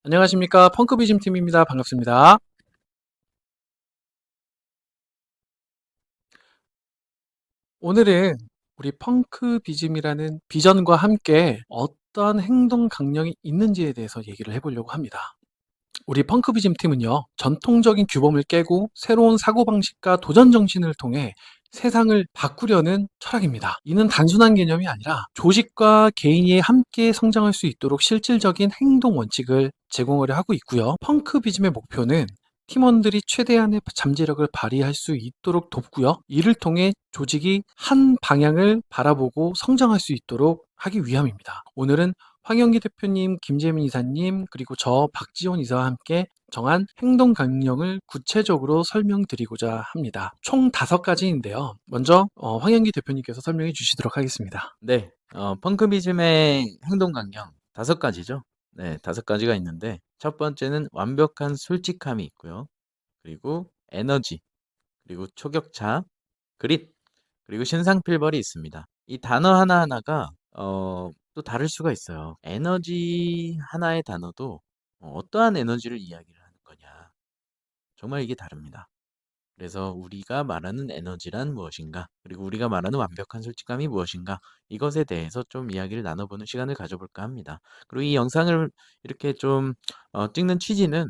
안녕하십니까. 펑크비즘 팀입니다. 반갑습니다. 오늘은 우리 펑크비즘이라는 비전과 함께 어떤 행동 강령이 있는지에 대해서 얘기를 해보려고 합니다. 우리 펑크비즘 팀은요, 전통적인 규범을 깨고 새로운 사고방식과 도전 정신을 통해 세상을 바꾸려는 철학입니다. 이는 단순한 개념이 아니라 조직과 개인이 함께 성장할 수 있도록 실질적인 행동 원칙을 제공하려 하고 있고요. 펑크비즘의 목표는 팀원들이 최대한의 잠재력을 발휘할 수 있도록 돕고요. 이를 통해 조직이 한 방향을 바라보고 성장할 수 있도록 하기 위함입니다. 오늘은 황영기 대표님, 김재민 이사님, 그리고 저 박지원 이사와 함께 정한 행동 강령을 구체적으로 설명드리고자 합니다. 총 5가지인데요. 먼저 황영기 대표님께서 설명해 주시도록 하겠습니다. 네. 펑크비즘의 행동 강령 5가지죠. 네, 5가지가 있는데 첫 번째는 완벽한 솔직함이 있고요. 그리고 에너지, 그리고 초격차, 그릿, 그리고 신상필벌이 있습니다. 이 단어 하나하나가 또 다를 수가 있어요. 에너지 하나의 단어도 어떠한 에너지를 이야기를 하는 거냐. 정말 이게 다릅니다. 그래서 우리가 말하는 에너지란 무엇인가, 그리고 우리가 말하는 완벽한 솔직함이 무엇인가, 이것에 대해서 좀 이야기를 나눠보는 시간을 가져볼까 합니다. 그리고 이 영상을 이렇게 좀 찍는 취지는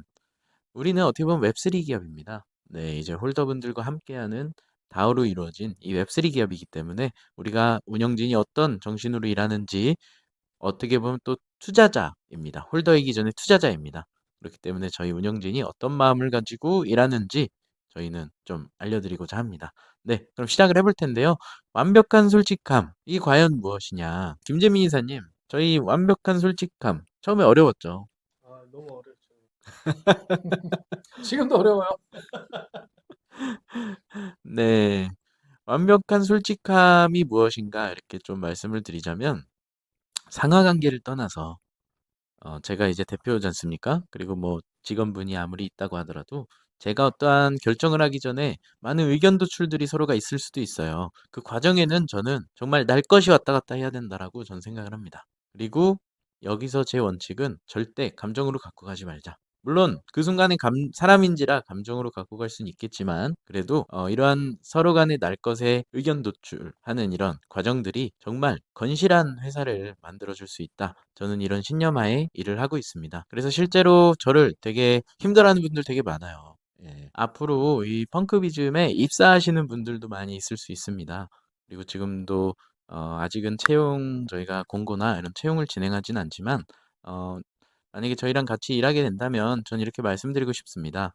우리는 어떻게 보면 웹3 기업입니다. 네, 이제 홀더분들과 함께하는 다우로 이루어진 이 웹3 기업이기 때문에 우리가 운영진이 어떤 정신으로 일하는지 어떻게 보면 또 투자자입니다. 홀더이기 전에 투자자입니다. 그렇기 때문에 저희 운영진이 어떤 마음을 가지고 일하는지 저희는 좀 알려드리고자 합니다. 네, 그럼 시작을 해볼 텐데요. 완벽한 솔직함, 이 과연 무엇이냐? 김재민 이사님, 저희 완벽한 솔직함, 처음에 어려웠죠. 너무 어렵죠. 지금도 어려워요. 네, 완벽한 솔직함이 무엇인가 이렇게 좀 말씀을 드리자면 상하관계를 떠나서 제가 이제 대표지 않습니까? 그리고 뭐 직원분이 아무리 있다고 하더라도 제가 어떠한 결정을 하기 전에 많은 의견 도출들이 서로가 있을 수도 있어요. 그 과정에는 저는 정말 날 것이 왔다 갔다 해야 된다라고 저는 생각을 합니다. 그리고 여기서 제 원칙은 절대 감정으로 갖고 가지 말자. 물론 그 순간에 사람인지라 감정으로 갖고 갈 수는 있겠지만 그래도 이러한 서로 간의 날 것의 의견 도출하는 이런 과정들이 정말 건실한 회사를 만들어 줄 수 있다. 저는 이런 신념하에 일을 하고 있습니다. 그래서 실제로 저를 되게 힘들어하는 분들 되게 많아요. 예. 앞으로 이 펑크비즘에 입사하시는 분들도 많이 있을 수 있습니다. 그리고 지금도 아직은 채용 저희가 공고나 이런 채용을 진행하진 않지만 어 만약에 저희랑 같이 일하게 된다면 전 이렇게 말씀드리고 싶습니다.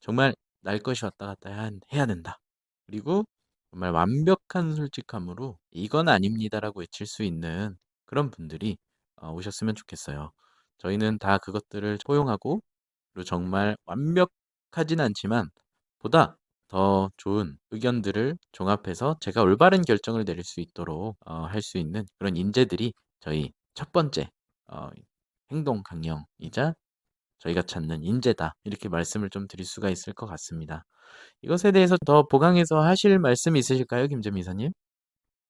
정말 날 것이 왔다 갔다 해야 된다. 그리고 정말 완벽한 솔직함으로 "이건 아닙니다."라고 외칠 수 있는 그런 분들이 오셨으면 좋겠어요. 저희는 다 그것들을 포용하고 그리고 정말 완벽하진 않지만 보다 더 좋은 의견들을 종합해서 제가 올바른 결정을 내릴 수 있도록 할 수 있는 그런 인재들이 저희 첫 번째 어 행동 강령이자 저희가 찾는 인재다. 이렇게 말씀을 좀 드릴 수가 있을 것 같습니다. 이것에 대해서 더 보강해서 하실 말씀이 있으실까요, 김재민 이사님?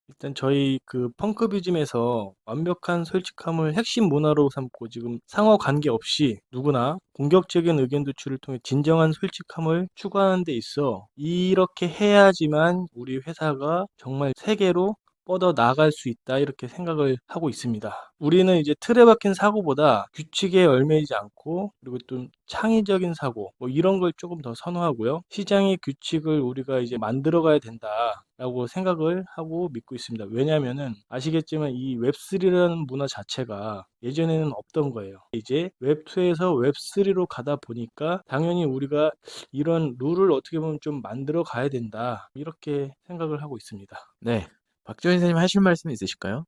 일단 저희 그 펑크비즘에서 완벽한 솔직함을 핵심 문화로 삼고 지금 상호 관계없이 누구나 공격적인 의견 도출을 통해 진정한 솔직함을 추구하는 데 있어 이렇게 해야지만 우리 회사가 정말 세계로 뻗어 나갈 수 있다 이렇게 생각을 하고 있습니다. 우리는 이제 틀에 박힌 사고보다 규칙에 얽매이지 않고 그리고 좀 창의적인 사고 뭐 이런 걸 조금 더 선호하고요. 시장의 규칙을 우리가 이제 만들어 가야 된다라고 생각을 하고 믿고 있습니다. 왜냐하면은 아시겠지만 이 웹3라는 문화 자체가 예전에는 없던 거예요. 이제 웹2에서 웹3로 가다 보니까 당연히 우리가 이런 룰을 어떻게 보면 좀 만들어 가야 된다. 이렇게 생각을 하고 있습니다. 네. 박지원 이사님 하실 말씀 있으실까요?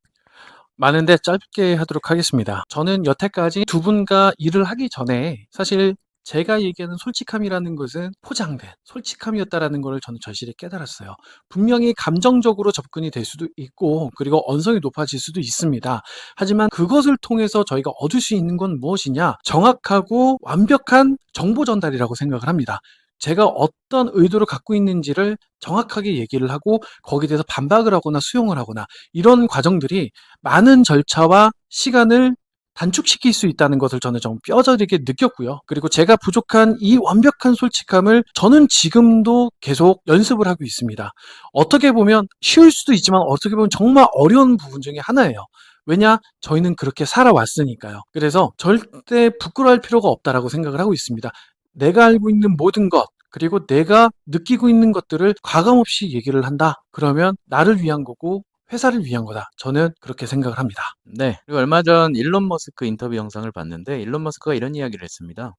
많은데 짧게 하도록 하겠습니다. 저는 여태까지 두 분과 일을 하기 전에 사실 제가 얘기하는 솔직함이라는 것은 포장된 솔직함이었다라는 것을 저는 절실히 깨달았어요. 분명히 감정적으로 접근이 될 수도 있고 그리고 언성이 높아질 수도 있습니다. 하지만 그것을 통해서 저희가 얻을 수 있는 건 무엇이냐? 정확하고 완벽한 정보 전달이라고 생각을 합니다. 제가 어떤 의도를 갖고 있는지를 정확하게 얘기를 하고 거기에 대해서 반박을 하거나 수용을 하거나 이런 과정들이 많은 절차와 시간을 단축시킬 수 있다는 것을 저는 좀 뼈저리게 느꼈고요. 그리고 제가 부족한 이 완벽한 솔직함을 저는 지금도 계속 연습을 하고 있습니다. 어떻게 보면 쉬울 수도 있지만 어떻게 보면 정말 어려운 부분 중에 하나예요. 왜냐? 저희는 그렇게 살아왔으니까요. 그래서 절대 부끄러워할 필요가 없다라고 생각을 하고 있습니다. 내가 알고 있는 모든 것, 그리고 내가 느끼고 있는 것들을 과감없이 얘기를 한다. 그러면 나를 위한 거고 회사를 위한 거다. 저는 그렇게 생각을 합니다. 네. 그리고 얼마 전 일론 머스크 인터뷰 영상을 봤는데 일론 머스크가 이런 이야기를 했습니다.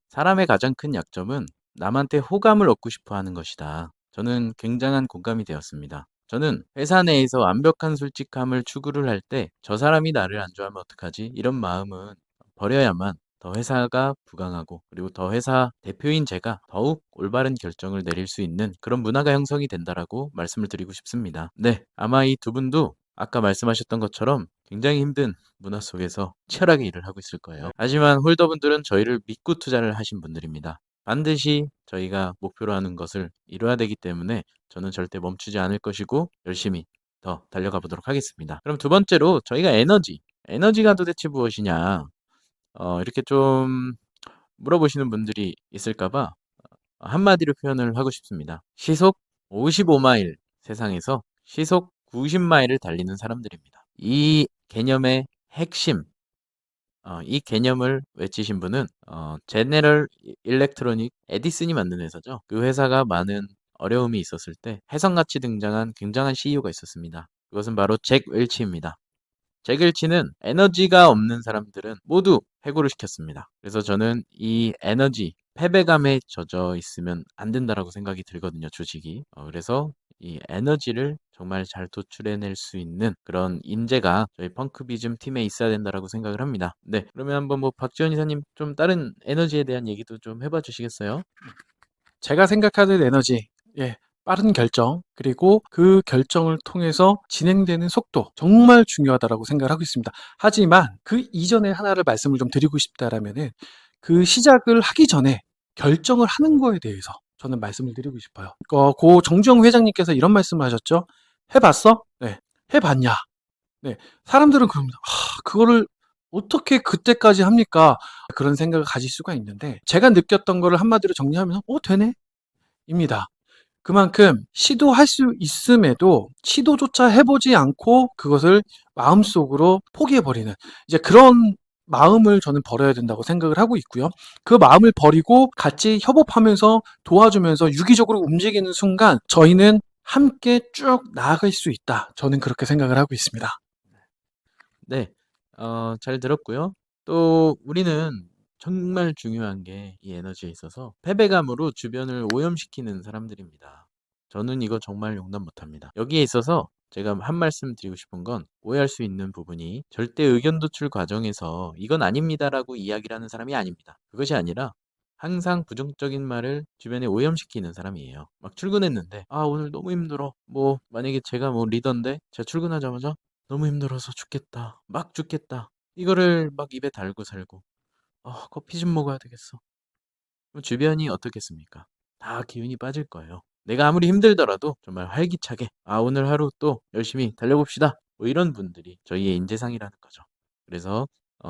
사람의 가장 큰 약점은 남한테 호감을 얻고 싶어 하는 것이다. 저는 굉장한 공감이 되었습니다. 저는 회사 내에서 완벽한 솔직함을 추구를 할 때 저 사람이 나를 안 좋아하면 어떡하지? 이런 마음은 버려야만 더 회사가 부강하고 그리고 더 회사 대표인 제가 더욱 올바른 결정을 내릴 수 있는 그런 문화가 형성이 된다라고 말씀을 드리고 싶습니다. 네, 아마 이 두 분도 아까 말씀하셨던 것처럼 굉장히 힘든 문화 속에서 치열하게 일을 하고 있을 거예요. 하지만 홀더분들은 저희를 믿고 투자를 하신 분들입니다. 반드시 저희가 목표로 하는 것을 이뤄야 되기 때문에 저는 절대 멈추지 않을 것이고 열심히 더 달려가 보도록 하겠습니다. 그럼 두 번째로 저희가 에너지가 도대체 무엇이냐? 이렇게 좀 물어보시는 분들이 있을까 봐 한마디로 표현을 하고 싶습니다. 시속 55마일 세상에서 시속 90마일을 달리는 사람들입니다. 이 개념의 핵심, 이 개념을 외치신 분은 제네럴 일렉트로닉 에디슨이 만든 회사죠. 그 회사가 많은 어려움이 있었을 때 혜성같이 등장한 굉장한 CEO가 있었습니다. 그것은 바로 잭 웰치입니다. 잭 웰치는 에너지가 없는 사람들은 모두 해고를 시켰습니다. 그래서 저는 이 에너지, 패배감에 젖어 있으면 안 된다라고 생각이 들거든요, 조직이. 그래서 이 에너지를 정말 잘 도출해낼 수 있는 그런 인재가 저희 펑크비즘 팀에 있어야 된다라고 생각을 합니다. 네, 그러면 한번 뭐 박지원 이사님 좀 다른 에너지에 대한 얘기도 좀 해봐 주시겠어요? 제가 생각하는 에너지, 예, 빠른 결정, 그리고 그 결정을 통해서 진행되는 속도, 정말 중요하다라고 생각을 하고 있습니다. 하지만 그 이전에 하나를 말씀을 좀 드리고 싶다라면은 그 시작을 하기 전에 결정을 하는 거에 대해서 저는 말씀을 드리고 싶어요. 고 정주영 회장님께서 이런 말씀을 하셨죠. 해봤어? 네. 해봤냐? 네. 사람들은 그럽니다. 그거를 어떻게 그때까지 합니까? 그런 생각을 가질 수가 있는데 제가 느꼈던 거를 한마디로 정리하면 되네? 입니다. 그만큼 시도할 수 있음에도 시도조차 해보지 않고 그것을 마음속으로 포기해버리는 이제 그런 마음을 저는 버려야 된다고 생각을 하고 있고요. 그 마음을 버리고 같이 협업하면서 도와주면서 유기적으로 움직이는 순간 저희는 함께 쭉 나아갈 수 있다. 저는 그렇게 생각을 하고 있습니다. 네. 잘 들었고요. 또 우리는 정말 중요한 게 이 에너지에 있어서 패배감으로 주변을 오염시키는 사람들입니다. 저는 이거 정말 용납 못 합니다. 여기에 있어서 제가 한 말씀 드리고 싶은 건 오해할 수 있는 부분이 절대 의견 도출 과정에서 "이건 아닙니다."라고 이야기를 하는 사람이 아닙니다. 그것이 아니라 항상 부정적인 말을 주변에 오염시키는 사람이에요. 막 출근했는데 "아 오늘 너무 힘들어." 뭐 만약에 제가 뭐 리더인데 제가 출근하자마자 "너무 힘들어서 죽겠다. 막 죽겠다." 이거를 막 입에 달고 살고 커피 좀 먹어야 되겠어." 그럼 주변이 어떻겠습니까? 다 기운이 빠질 거예요. 내가 아무리 힘들더라도 정말 활기차게 오늘 하루 또 열심히 달려봅시다." 뭐 이런 분들이 저희의 인재상이라는 거죠. 그래서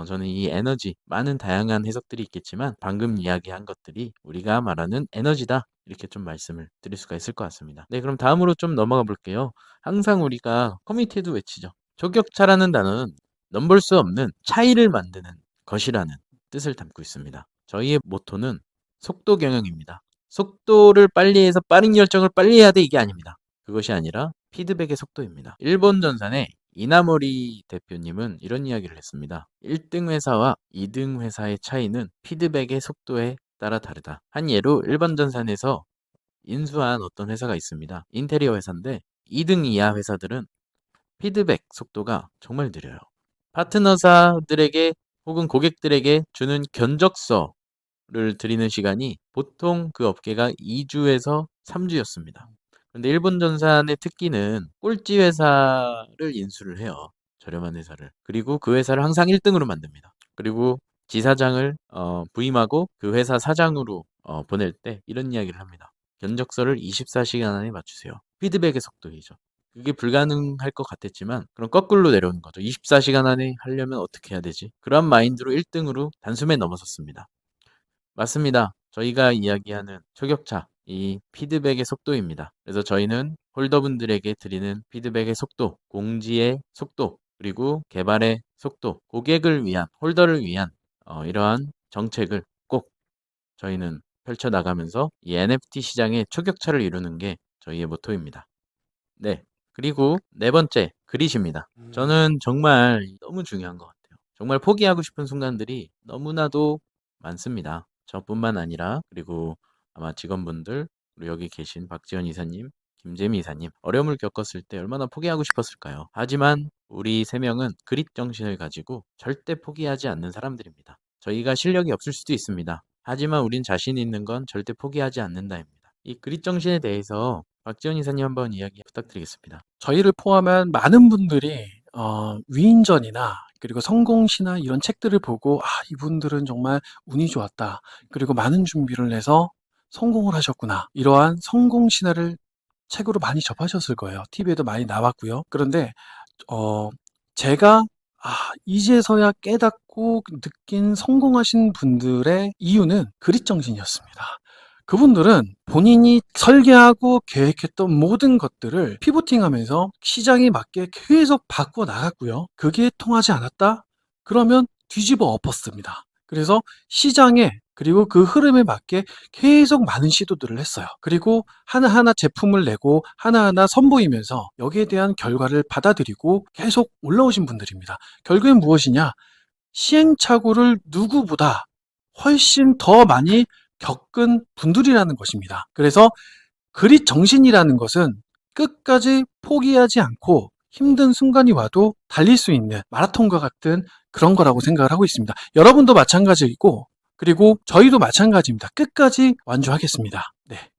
저는 이 에너지 많은 다양한 해석들이 있겠지만 방금 이야기한 것들이 우리가 말하는 에너지다. 이렇게 좀 말씀을 드릴 수가 있을 것 같습니다. 네, 그럼 다음으로 좀 넘어가 볼게요. 항상 우리가 커뮤니티에도 외치죠. 초격차라는 단어는 넘볼 수 없는 차이를 만드는 것이라는 뜻을 담고 있습니다. 저희의 모토는 속도 경영입니다. 속도를 빨리 해서 빠른 결정을 빨리 해야 돼 이게 아닙니다. 그것이 아니라 피드백의 속도입니다. 일본 전산의 이나모리 대표님은 이런 이야기를 했습니다. 1등 회사와 2등 회사의 차이는 피드백의 속도에 따라 다르다. 한 예로 일본 전산에서 인수한 어떤 회사가 있습니다. 인테리어 회사인데 2등 이하 회사들은 피드백 속도가 정말 느려요. 파트너사들에게 혹은 고객들에게 주는 견적서를 드리는 시간이 보통 그 업계가 2주에서 3주였습니다. 근데 일본 전산의 특기는 꼴찌 회사를 인수를 해요. 저렴한 회사를. 그리고 그 회사를 항상 1등으로 만듭니다. 그리고 지사장을 부임하고 그 회사 사장으로 보낼 때 이런 이야기를 합니다. 견적서를 24시간 안에 맞추세요. 피드백의 속도이죠. 그게 불가능할 것 같았지만 그럼 거꾸로 내려오는 거죠. 24시간 안에 하려면 어떻게 해야 되지? 그런 마인드로 1등으로 단숨에 넘어섰습니다. 맞습니다. 저희가 이야기하는 초격차, 이 피드백의 속도입니다. 그래서 저희는 홀더분들에게 드리는 피드백의 속도, 공지의 속도, 그리고 개발의 속도, 고객을 위한, 홀더를 위한 이러한 정책을 꼭 저희는 펼쳐나가면서 이 NFT 시장의 초격차를 이루는 게 저희의 모토입니다. 네. 그리고 네 번째, 그릿입니다. 저는 정말 너무 중요한 것 같아요. 정말 포기하고 싶은 순간들이 너무나도 많습니다. 저뿐만 아니라 그리고 아마 직원분들, 그리고 여기 계신 박지원 이사님, 김재미 이사님, 어려움을 겪었을 때 얼마나 포기하고 싶었을까요? 하지만 우리 세 명은 그릿 정신을 가지고 절대 포기하지 않는 사람들입니다. 저희가 실력이 없을 수도 있습니다. 하지만 우린 자신 있는 건 절대 포기하지 않는다입니다. 이 그릿 정신에 대해서 박지원 이사님 한번 이야기 부탁드리겠습니다. 저희를 포함한 많은 분들이 위인전이나 그리고 성공시나 이런 책들을 보고 '아 이분들은 정말 운이 좋았다. 그리고 많은 준비를 해서 성공을 하셨구나.' 이러한 성공 신화를 책으로 많이 접하셨을 거예요. TV에도 많이 나왔고요. 그런데 어 제가 이제서야 깨닫고 느낀 성공하신 분들의 이유는 그릿 정신이었습니다. 그분들은 본인이 설계하고 계획했던 모든 것들을 피보팅하면서 시장에 맞게 계속 바꿔 나갔고요. 그게 통하지 않았다? 그러면 뒤집어 엎었습니다. 그래서 시장에 그리고 그 흐름에 맞게 계속 많은 시도들을 했어요. 그리고 하나하나 제품을 내고 하나하나 선보이면서 여기에 대한 결과를 받아들이고 계속 올라오신 분들입니다. 결국엔 무엇이냐? 시행착오를 누구보다 훨씬 더 많이 겪은 분들이라는 것입니다. 그래서 그릿 정신이라는 것은 끝까지 포기하지 않고 힘든 순간이 와도 달릴 수 있는 마라톤과 같은 그런 거라고 생각을 하고 있습니다. 여러분도 마찬가지이고 그리고 저희도 마찬가지입니다. 끝까지 완주하겠습니다. 네.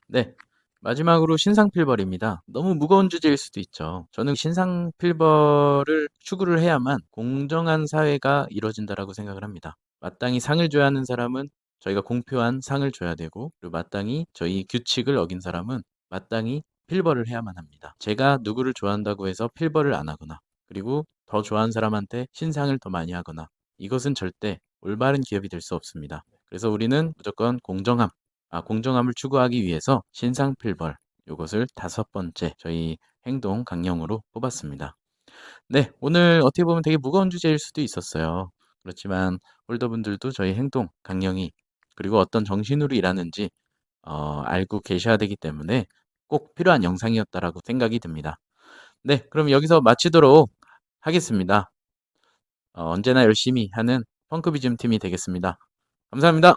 네. 마지막으로 신상필벌입니다. 너무 무거운 주제일 수도 있죠. 저는 신상필벌을 추구를 해야만 공정한 사회가 이루어진다라고 생각을 합니다. 마땅히 상을 줘야 하는 사람은 저희가 공표한 상을 줘야 되고, 그리고 마땅히 저희 규칙을 어긴 사람은 마땅히 필벌을 해야만 합니다. 제가 누구를 좋아한다고 해서 필벌을 안 하거나, 그리고 더 좋아하는 사람한테 신상을 더 많이 하거나, 이것은 절대 올바른 기업이 될 수 없습니다. 그래서 우리는 무조건 공정함을 추구하기 위해서 신상필벌, 요것을 5번째 저희 행동 강령으로 뽑았습니다. 네, 오늘 어떻게 보면 되게 무거운 주제일 수도 있었어요. 그렇지만 홀더분들도 저희 행동 강령이 그리고 어떤 정신으로 일하는지 알고 계셔야 되기 때문에 꼭 필요한 영상이었다라고 생각이 듭니다. 네, 그럼 여기서 마치도록 하겠습니다. 언제나 열심히 하는 펑크비즘 팀이 되겠습니다. 감사합니다.